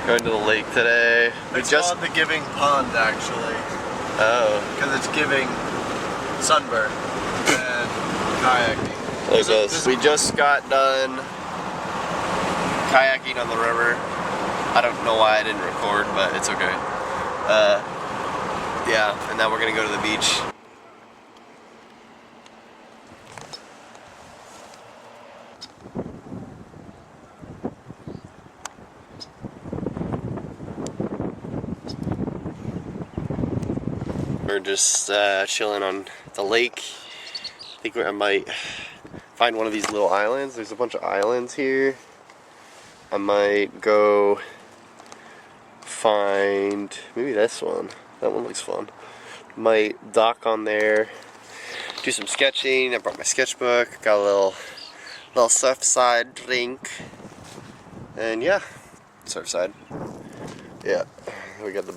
Going to the lake today. It's called the Giving Pond, actually. Oh. Because it's giving sunburn and kayaking. Look at this. We just got done kayaking on the river. I don't know why I didn't record, but it's okay. Yeah, and now we're gonna go to the beach. We're just chilling on the lake. I think I might find one of these little islands. There's a bunch of islands here. I might go find maybe this one. That one looks fun. Might dock on there, do some sketching. I brought my sketchbook. Got a little Surfside drink, and yeah, Surfside. Yeah, we got the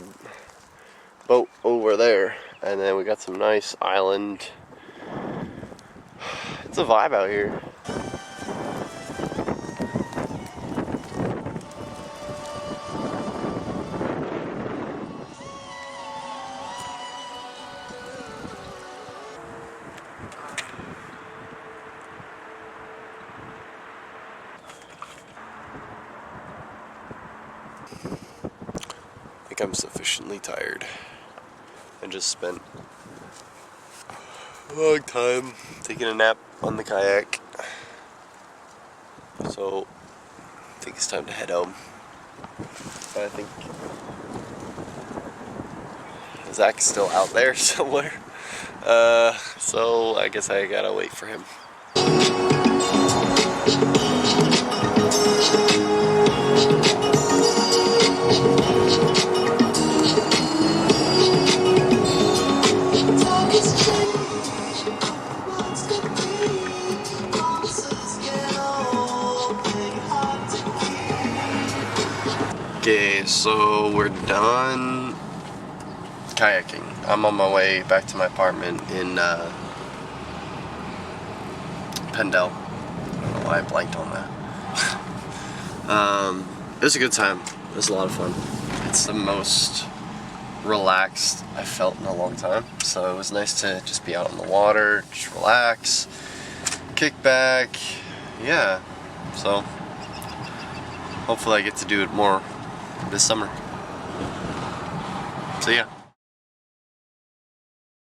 boat over there, and then we got some nice island. It's a vibe out here. I think I'm sufficiently tired. I just spent a long time taking a nap on the kayak. So I think it's time to head home. I think Zach's still out there somewhere. So I guess I gotta wait for him. Okay, so we're done kayaking. I'm on my way back to my apartment in Pendle. I don't know why I blanked on that. It was a good time. It was a lot of fun. It's the most relaxed I've felt in a long time. So it was nice to just be out on the water, just relax, kick back. Yeah. So hopefully I get to do it more this summer. So yeah.